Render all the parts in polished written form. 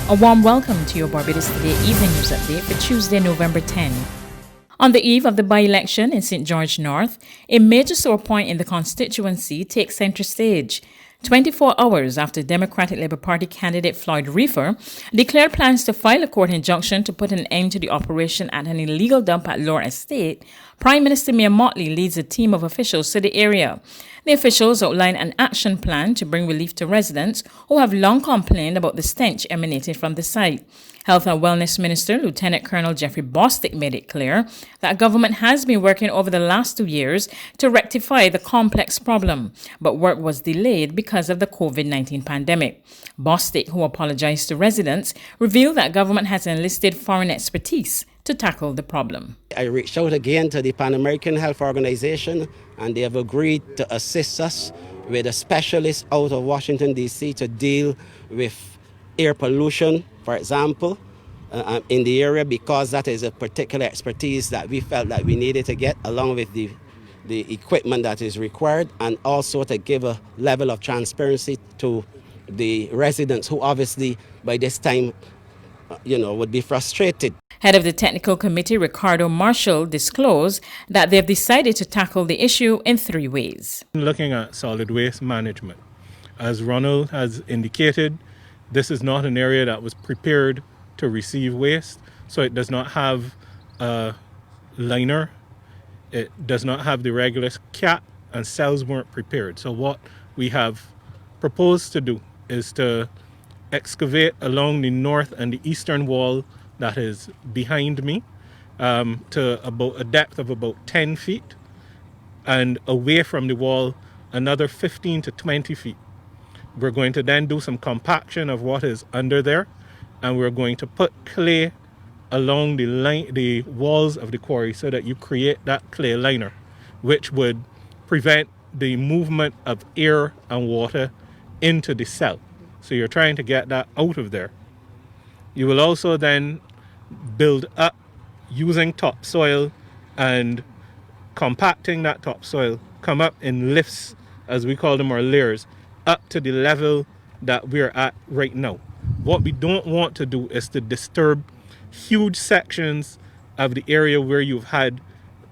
A warm welcome to your Barbados Today Evening News Update for Tuesday, November 10. On the eve of the by-election in St. George North, a major sore point in the constituency takes centre stage. 24 hours after Democratic Labour Party candidate Floyd Reefer declared plans to file a court injunction to put an end to the operation at an illegal dump at Lower Estate, Prime Minister Mia Mottley leads a team of officials to the area. The officials outline an action plan to bring relief to residents who have long complained about the stench emanating from the site. Health and Wellness Minister Lieutenant Colonel Jeffrey Bostic made it clear that government has been working over the last 2 years to rectify the complex problem, but work was delayed because of the COVID-19 pandemic. Bostic, who apologized to residents, revealed that government has enlisted foreign expertise to tackle the problem. I reached out again to the Pan American Health Organization, and they have agreed to assist us with a specialist out of Washington, D.C. to deal with air pollution, for example, in the area, because that is a particular expertise that we felt that we needed to get, along with the equipment that is required, and also to give a level of transparency to the residents who obviously by this time, would be frustrated. Head of the technical committee, Ricardo Marshall, disclosed that they've decided to tackle the issue in 3 ways. Looking at solid waste management, as Ronald has indicated, this is not an area that was prepared to receive waste, so it does not have a liner, it does not have the regular cap, and cells weren't prepared. So what we have proposed to do is to excavate along the north and the eastern wall that is behind me to about a depth of about 10 feet, and away from the wall another 15 to 20 feet. We're going to then do some compaction of what is under there, and we're going to put clay along the walls of the quarry so that you create that clay liner, which would prevent the movement of air and water into the cell. So you're trying to get that out of there. You will also then build up using topsoil and compacting that topsoil, come up in lifts, as we call them, or layers, up to the level that we're at right now. What we don't want to do is to disturb huge sections of the area where you've had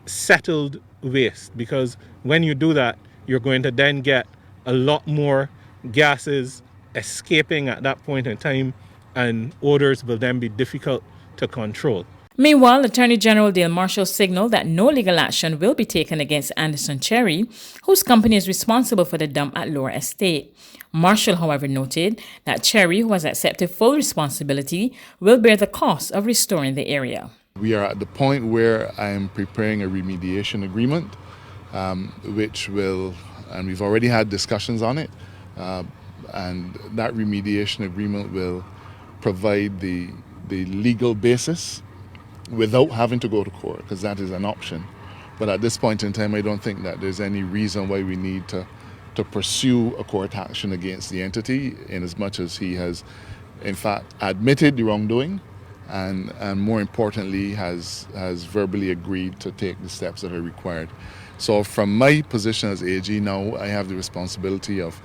settled waste, because when you do that, you're going to then get a lot more gases escaping at that point in time, and odors will then be difficult to control. Meanwhile, Attorney General Dale Marshall signaled that no legal action will be taken against Anderson Cherry, whose company is responsible for the dump at Lower Estate. Marshall, however, noted that Cherry, who has accepted full responsibility, will bear the cost of restoring the area. We are at the point where I am preparing a remediation agreement, which will, and we've already had discussions on it, and that remediation agreement will provide the legal basis without having to go to court, because that is an option. But at this point in time, I don't think that there's any reason why we need to pursue a court action against the entity, in as much as he has, in fact, admitted the wrongdoing and more importantly, has verbally agreed to take the steps that are required. So from my position as AG now, I have the responsibility of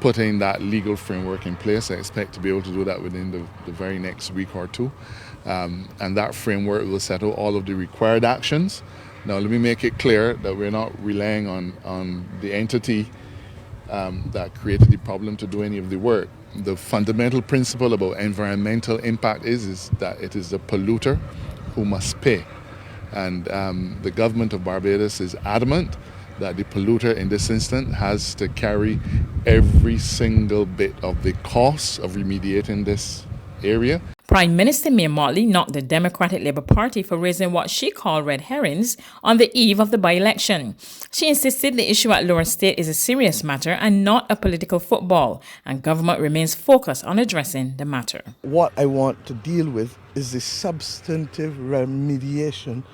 putting that legal framework in place. I expect to be able to do that within the very next week or two. And that framework will settle all of the required actions. Now, let me make it clear that we're not relying on the entity that created the problem to do any of the work. The fundamental principle about environmental impact is that it is the polluter who must pay. And the government of Barbados is adamant that the polluter in this instance has to carry every single bit of the cost of remediating this area. Prime Minister Mia Mottley knocked the Democratic Labour Party for raising what she called red herrings on the eve of the by-election. She insisted the issue at Lower Estate is a serious matter and not a political football, and government remains focused on addressing the matter. What I want to deal with is the substantive remediation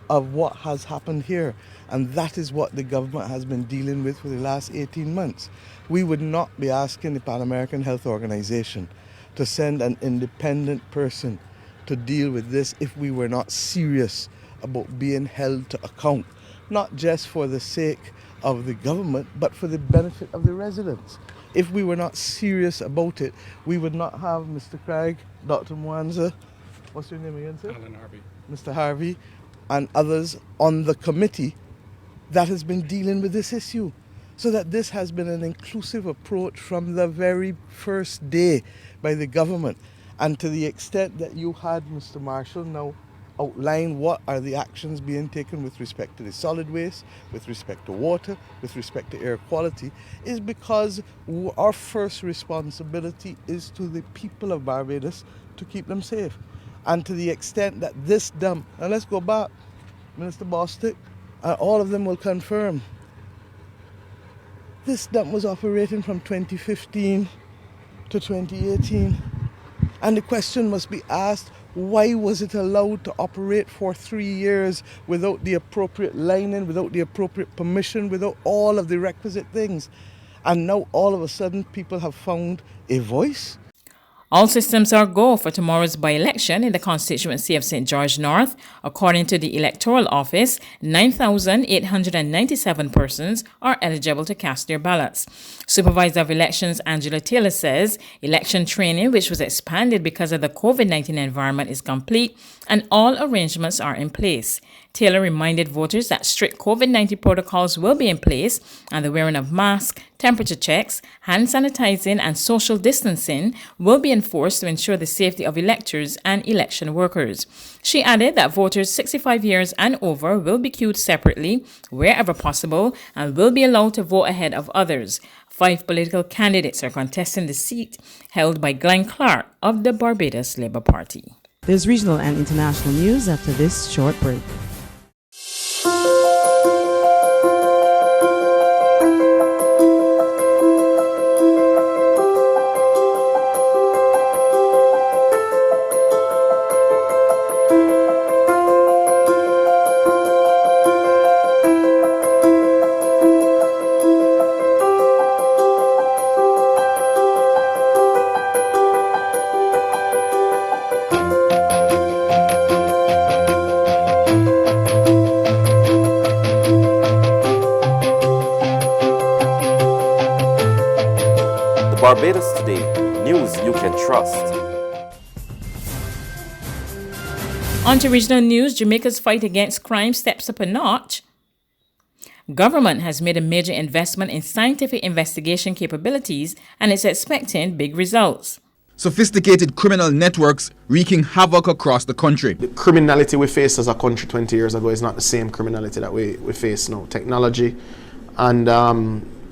of what has happened here, and that is what the government has been dealing with for the last 18 months. We would not be asking the Pan American Health Organization to send an independent person to deal with this if we were not serious about being held to account, not just for the sake of the government, but for the benefit of the residents. if we were not serious about it, we would not have Mr. Craig, Dr. Mwanza, what's your name again, sir? Alan Harvey. Mr. Harvey, and others on the committee that has been dealing with this issue. So that this has been an inclusive approach from the very first day by the government. And to the extent that you had Mr. Marshall now outline what are the actions being taken with respect to the solid waste, with respect to water, with respect to air quality, is because our first responsibility is to the people of Barbados to keep them safe. And to the extent that this dump, and let's go back, Minister Bostick, and all of them will confirm, this dump was operating from 2015 to 2018. And the question must be asked, why was it allowed to operate for 3 years without the appropriate lining, without the appropriate permission, without all of the requisite things? And now all of a sudden people have found a voice. All systems are go for tomorrow's by-election in the constituency of St. George North. According to the Electoral Office, 9,897 persons are eligible to cast their ballots. Supervisor of Elections Angela Taylor says election training, which was expanded because of the COVID-19 environment, is complete and all arrangements are in place. Taylor reminded voters that strict COVID-19 protocols will be in place and the wearing of masks, temperature checks, hand sanitizing and social distancing will be enforced to ensure the safety of electors and election workers. She added that voters 65 years and over will be queued separately wherever possible and will be allowed to vote ahead of others. 5 political candidates are contesting the seat held by Glenn Clark of the Barbados Labour Party. There's regional and international news after this short break. Barbados Today, news you can trust. On to regional news, Jamaica's fight against crime steps up a notch. Government has made a major investment in scientific investigation capabilities and is expecting big results. Sophisticated criminal networks wreaking havoc across the country. The criminality we faced as a country 20 years ago is not the same criminality that we face now. Technology and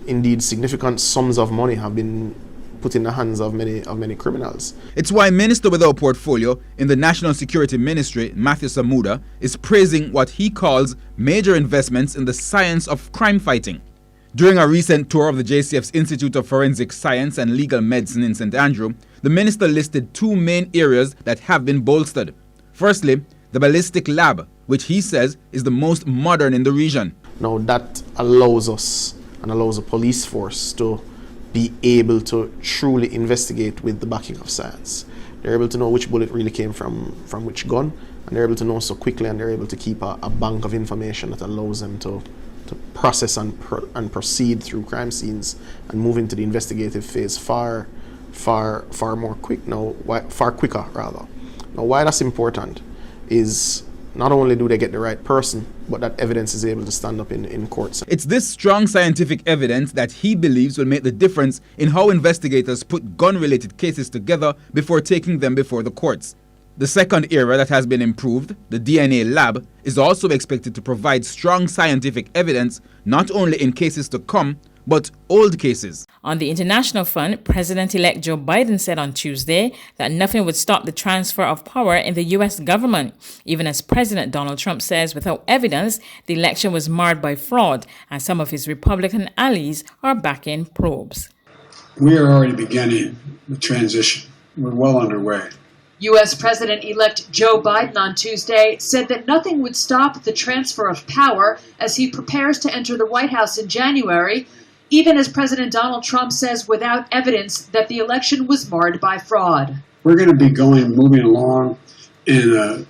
indeed significant sums of money have been put in the hands of many criminals. It's why Minister without portfolio in the National Security Ministry, Matthew Samuda, is praising what he calls major investments in the science of crime fighting. During a recent tour of the JCF's Institute of Forensic Science and Legal Medicine in St. Andrew, the minister listed 2 main areas that have been bolstered. Firstly, the ballistic lab, which he says is the most modern in the region. Now that allows us and allows the police force to be able to truly investigate with the backing of science. They're able to know which bullet really came from which gun, and they're able to know so quickly, and they're able to keep a bank of information that allows them to process and proceed through crime scenes and move into the investigative phase far quicker. Now, why that's important is not only do they get the right person, but that evidence is able to stand up in courts. It's this strong scientific evidence that he believes will make the difference in how investigators put gun-related cases together before taking them before the courts. The second area that has been improved, the DNA lab, is also expected to provide strong scientific evidence not only in cases to come, but old cases. On the international front, President-elect Joe Biden said on Tuesday that nothing would stop the transfer of power in the U.S. government, even as President Donald Trump says without evidence the election was marred by fraud, and some of his Republican allies are backing probes. We are already beginning the transition. We're well underway. U.S. President-elect Joe Biden on Tuesday said that nothing would stop the transfer of power as he prepares to enter the White House in January, even as President Donald Trump says without evidence that the election was marred by fraud. We're going to be moving along in a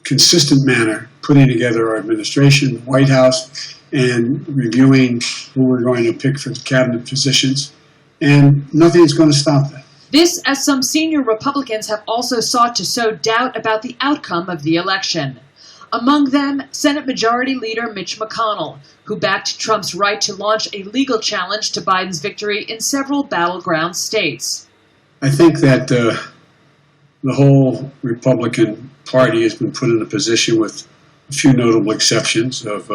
consistent manner, putting together our administration, the White House, and reviewing who we're going to pick for the cabinet positions, and nothing is going to stop that. This, as some senior Republicans have also sought to sow doubt about the outcome of the election. Among them, Senate Majority Leader Mitch McConnell, who backed Trump's right to launch a legal challenge to Biden's victory in several battleground states. I think that the whole Republican Party has been put in a position, with a few notable exceptions, of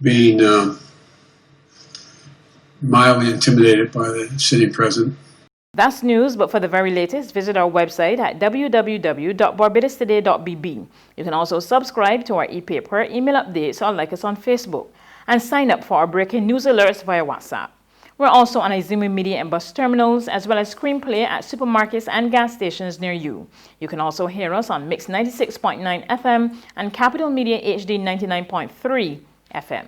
being mildly intimidated by the sitting president. That's news, but for the very latest, visit our website at www.barbadostoday.bb. You can also subscribe to our e-paper, email updates, or like us on Facebook, and sign up for our breaking news alerts via WhatsApp. We're also on Izumi Media and bus terminals, as well as Screenplay at supermarkets and gas stations near you. You can also hear us on Mix 96.9 FM and Capital Media HD 99.3 FM.